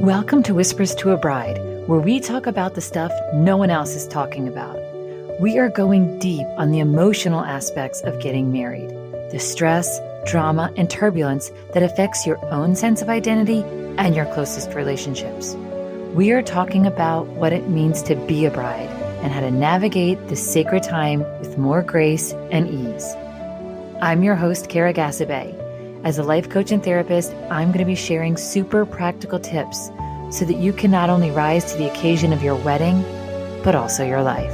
Welcome to Whispers to a Bride, where we talk about the stuff no one else is talking about. We are going deep on the emotional aspects of getting married, the stress, drama, and turbulence that affects your own sense of identity and your closest relationships. We are talking about what it means to be a bride and how to navigate this sacred time with more grace and ease. I'm your host, Kara Gassabay. As a life coach and therapist, I'm going to be sharing super practical tips so that you can not only rise to the occasion of your wedding, but also your life.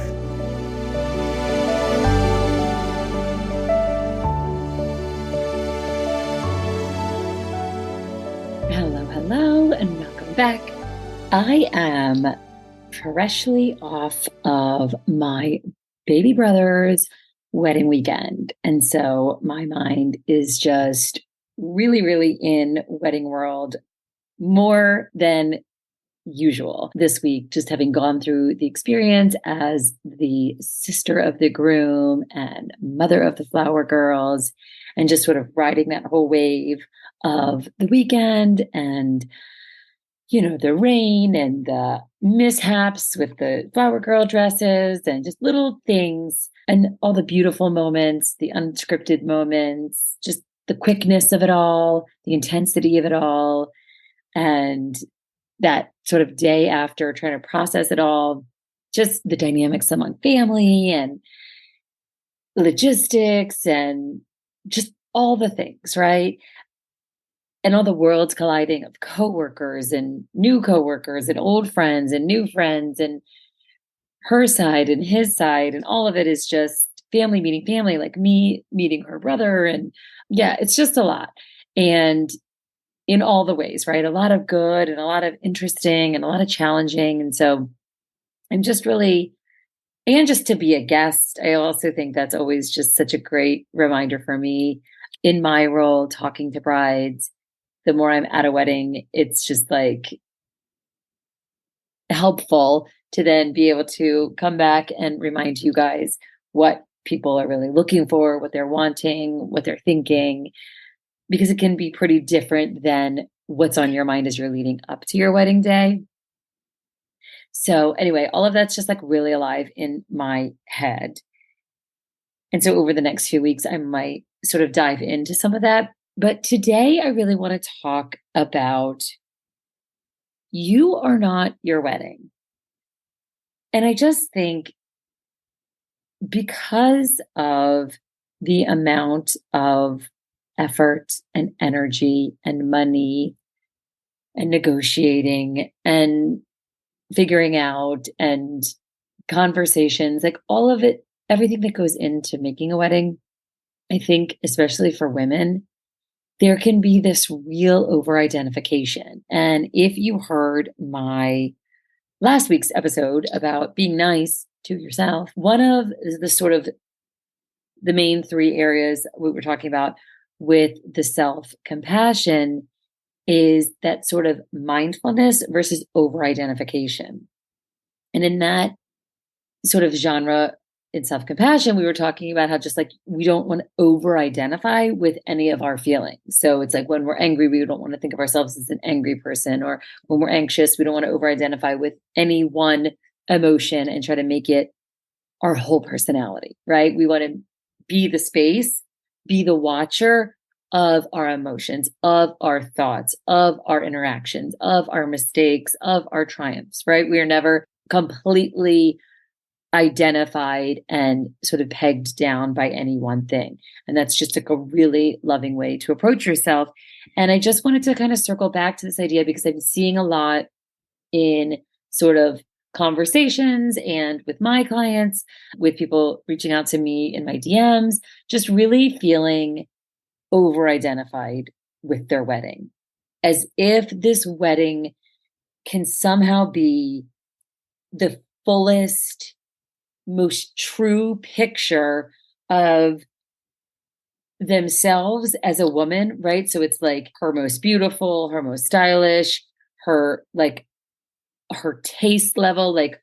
Hello, and welcome back. I am freshly off of my baby brother's wedding weekend. And so my mind is just really in wedding world more than usual this week, just having gone through the experience as the sister of the groom and mother of the flower girls, and just sort of riding that whole wave of the weekend and, the rain and the mishaps with the flower girl dresses and just little things and all the beautiful moments, the unscripted moments, just the quickness of it all, the intensity of it all, and that sort of day after trying to process it all, just the dynamics among family and logistics and just all the things, right? And all the worlds colliding of coworkers and new coworkers and old friends and new friends and her side and his side. And all of it is just family meeting family, like me meeting her brother. And yeah, it's just a lot. And in all the ways, right? A lot of good and a lot of interesting and a lot of challenging. And so I'm just really, and just to be a guest, I also think that's always just such a great reminder for me in my role, talking to brides. The more I'm at a wedding, it's just like helpful to then be able to come back and remind you guys what people are really looking for, what they're wanting, what they're thinking, because it can be pretty different than what's on your mind as you're leading up to your wedding day. So anyway, all of that's just like really alive in my head. And so over the next few weeks, I might sort of dive into some of that. But today I really want to talk about you are not your wedding. And I just think because of the amount of effort and energy and money and negotiating and figuring out and conversations, like all of it, everything that goes into making a wedding, I think, especially for women, there can be this real over-identification. And if you heard my last week's episode about being nice to yourself, one of the sort of the main three areas we were talking about with the self-compassion is that sort of mindfulness versus over-identification. And in that sort of genre in self-compassion, we were talking about how just like we don't want to over-identify with any of our feelings. So it's like when we're angry, we don't want to think of ourselves as an angry person, or when we're anxious, we don't want to over-identify with any one emotion and try to make it our whole personality, right? We want to be the space, be the watcher of our emotions, of our thoughts, of our interactions, of our mistakes, of our triumphs, right? We are never completely identified and sort of pegged down by any one thing. And that's just like a really loving way to approach yourself. And I just wanted to kind of circle back to this idea because I'm seeing a lot in sort of conversations and with my clients, with people reaching out to me in my DMs, just really feeling over-identified with their wedding, as if this wedding can somehow be the fullest, most true picture of themselves as a woman, right? So it's like her most beautiful, her most stylish, her taste level, like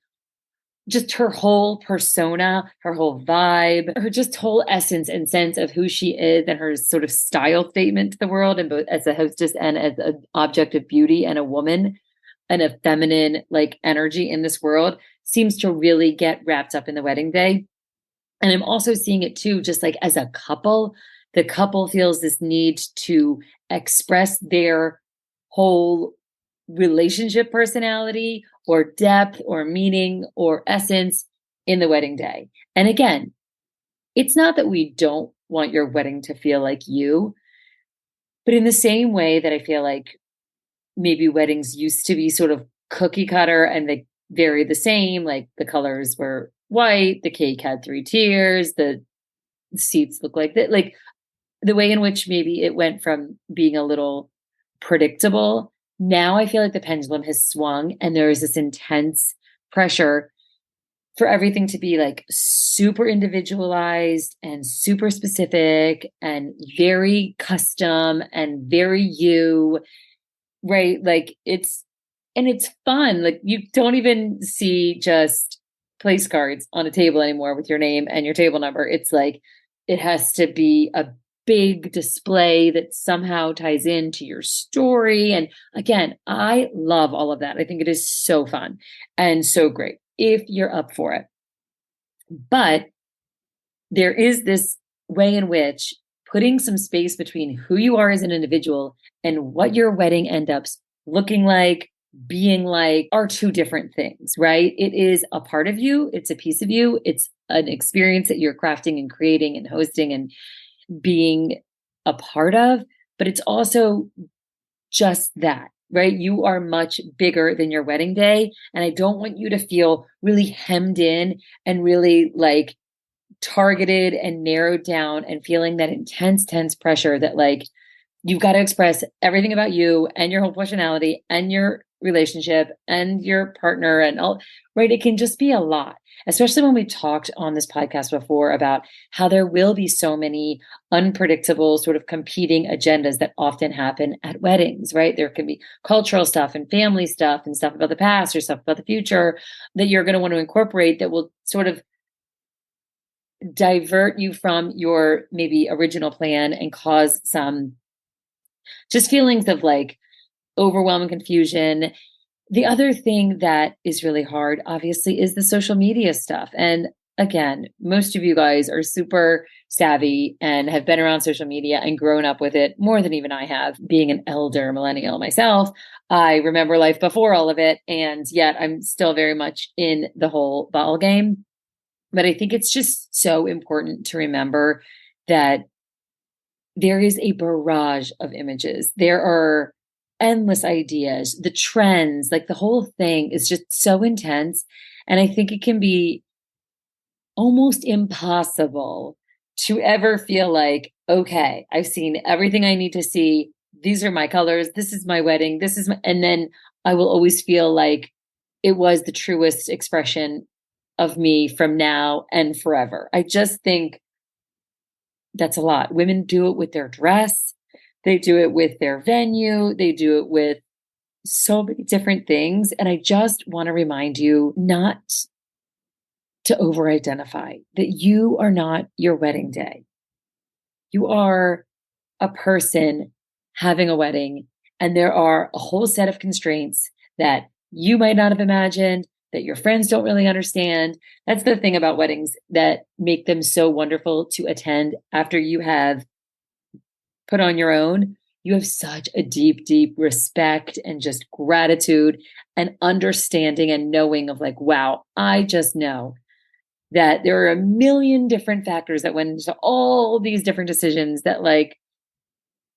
just her whole persona, her whole vibe, her just whole essence and sense of who she is and her sort of style statement to the world, and both as a hostess and as an object of beauty and a woman. and a feminine like energy in this world seems to really get wrapped up in the wedding day. And I'm also seeing it too, just like as a couple, the couple feels this need to express their whole relationship personality or depth or meaning or essence in the wedding day. And again, it's not that we don't want your wedding to feel like you, but in the same way that I feel like maybe weddings used to be sort of cookie cutter and they vary the same, like the colors were white, the cake had three tiers, the seats look like that, like the way in which maybe it went from being a little predictable. Now I feel like the pendulum has swung and there is this intense pressure for everything to be like super individualized and super specific and very custom and very you, right? Like it's fun. Like you don't even see just place cards on a table anymore with your name and your table number. It's like it has to be a big display that somehow ties into your story. And again, I love all of that. I think it is so fun and so great if you're up for it. But there is this way in which putting some space between who you are as an individual and what your wedding ends up looking like, being like, are two different things, right? It is a part of you, it's a piece of you, it's an experience that you're crafting and creating and hosting and being a part of, but it's also just that, right? You are much bigger than your wedding day. And I don't want you to feel really hemmed in and really like targeted and narrowed down and feeling that intense, tense pressure that like you've got to express everything about you and your whole personality and your relationship and your partner and all, right? It can just be a lot, especially when we talked on this podcast before about how there will be so many unpredictable sort of competing agendas that often happen at weddings, right? There can be cultural stuff and family stuff and stuff about the past or stuff about the future that you're going to want to incorporate that will sort of divert you from your maybe original plan and cause some just feelings of like overwhelm and confusion. The other thing that is really hard, obviously, is the social media stuff. And again, most of you guys are super savvy and have been around social media and grown up with it more than even I have, being an elder millennial myself. I remember life before all of it, and yet I'm still very much in the whole ball game. But I think it's just so important to remember that there is a barrage of images. There are endless ideas, the trends, like the whole thing is just so intense. And I think it can be almost impossible to ever feel like, okay, I've seen everything I need to see. These are my colors. This is my wedding. This is my, and then I will always feel like it was the truest expression of me from now and forever. I just think that's a lot. Women do it with their dress. They do it with their venue. They do it with so many different things. And I just want to remind you not to over identify that you are not your wedding day. You are a person having a wedding, and there are a whole set of constraints that you might not have imagined, that your friends don't really understand. That's the thing about weddings that make them so wonderful to attend after you have put on your own. You have such a deep, deep respect and just gratitude and understanding and knowing of like, wow, I just know that there are a million different factors that went into all these different decisions that like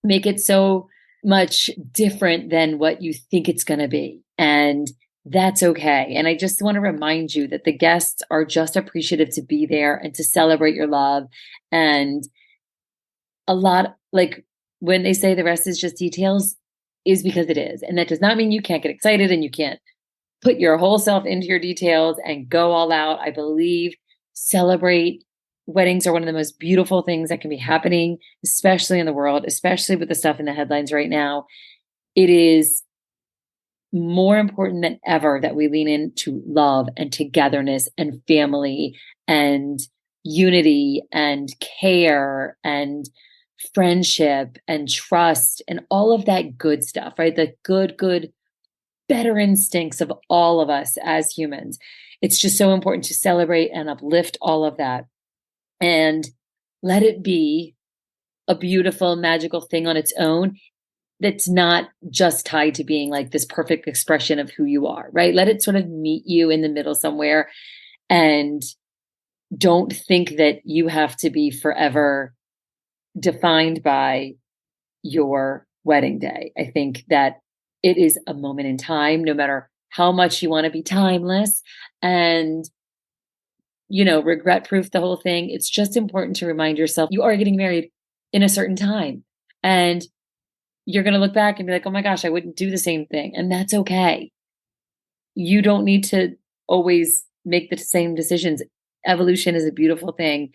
make it so much different than what you think it's going to be. And that's okay. And I just want to remind you that the guests are just appreciative to be there and to celebrate your love. And a lot, like when they say the rest is just details, is because it is. And that does not mean you can't get excited and you can't put your whole self into your details and go all out. I believe celebrate. Weddings are one of the most beautiful things that can be happening, especially in the world, especially with the stuff in the headlines right now. It is more important than ever that we lean into love and togetherness and family and unity and care and friendship and trust and all of that good stuff, right? The good better instincts of all of us as humans. It's just so important to celebrate and uplift all of that and let it be a beautiful, magical thing on its own that's not just tied to being like this perfect expression of who you are, right? Let it sort of meet you in the middle somewhere, and don't think that you have to be forever defined by your wedding day. I think that it is a moment in time, no matter how much you want to be timeless and, regret proof the whole thing. It's just important to remind yourself you are getting married in a certain time. And you're going to look back and be like, oh my gosh, I wouldn't do the same thing. And that's okay. You don't need to always make the same decisions. Evolution is a beautiful thing.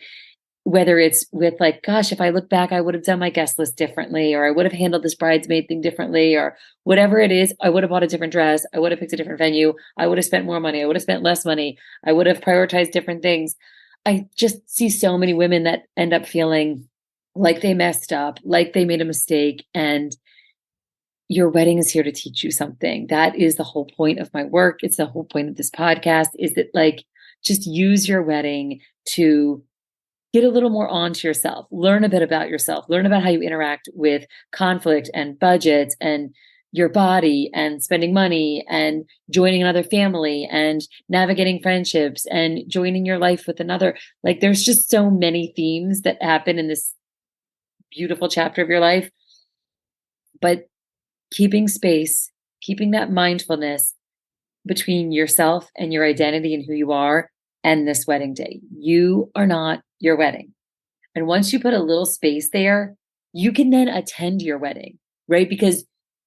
Whether it's with like, gosh, if I look back, I would have done my guest list differently, or I would have handled this bridesmaid thing differently, or whatever it is, I would have bought a different dress. I would have picked a different venue. I would have spent more money. I would have spent less money. I would have prioritized different things. I just see so many women that end up feeling like they messed up, like they made a mistake. And your wedding is here to teach you something. That is the whole point of my work. It's the whole point of this podcast, is that like, just use your wedding to get a little more onto yourself, learn a bit about yourself, learn about how you interact with conflict and budgets and your body and spending money and joining another family and navigating friendships and joining your life with another. Like, there's just so many themes that happen in this beautiful chapter of your life. But keeping space, keeping that mindfulness between yourself and your identity and who you are and this wedding day. You are not your wedding. And once you put a little space there, you can then attend your wedding, right? Because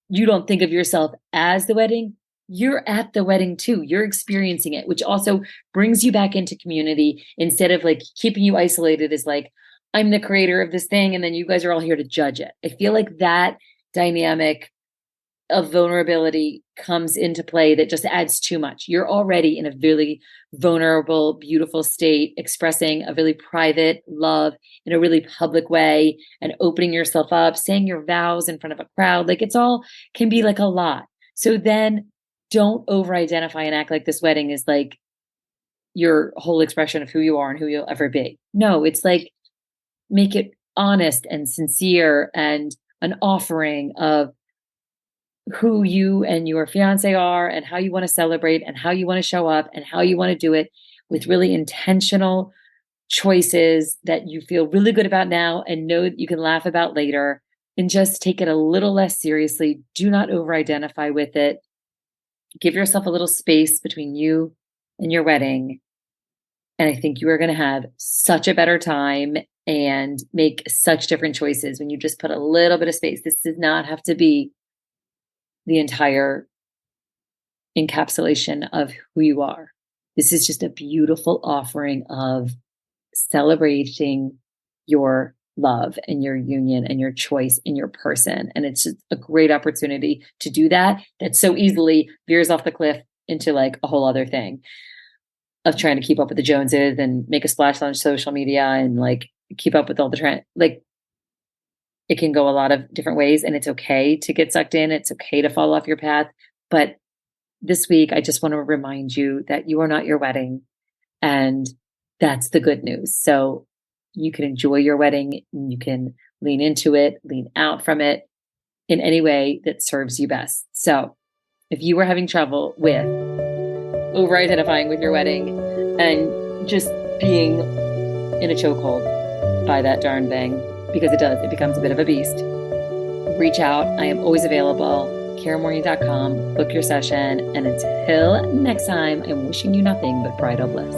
you don't think of yourself as the wedding. You're at the wedding too. You're experiencing it, which also brings you back into community instead of like keeping you isolated as like, I'm the creator of this thing, and then you guys are all here to judge it. I feel like that dynamic of vulnerability comes into play that just adds too much. You're already in a really vulnerable, beautiful state, expressing a really private love in a really public way and opening yourself up, saying your vows in front of a crowd. Like, it's all can be like a lot. So then don't over identify and act like this wedding is like your whole expression of who you are and who you'll ever be. No, it's like, make it honest and sincere and an offering of who you and your fiance are and how you want to celebrate and how you want to show up and how you want to do it with really intentional choices that you feel really good about now and know that you can laugh about later, and just take it a little less seriously. Do not over identify with it. Give yourself a little space between you and your wedding. And I think you are going to have such a better time and make such different choices when you just put a little bit of space. This does not have to be the entire encapsulation of who you are. This is just a beautiful offering of celebrating your love and your union and your choice in your person. And it's just a great opportunity to do that. That so easily veers off the cliff into like a whole other thing of trying to keep up with the Joneses and make a splash on social media and like keep up with all the trend. Like, it can go a lot of different ways, and it's okay to get sucked in. It's okay to fall off your path. But this week, I just want to remind you that you are not your wedding. And that's the good news. So you can enjoy your wedding. You can lean into it, lean out from it in any way that serves you best. So if you were having trouble with over-identifying with your wedding and just being in a chokehold by that darn thing, because it becomes a bit of a beast, reach out. I am always available. KaraMorney.com. Book your session. And until next time, I'm wishing you nothing but bridal bliss.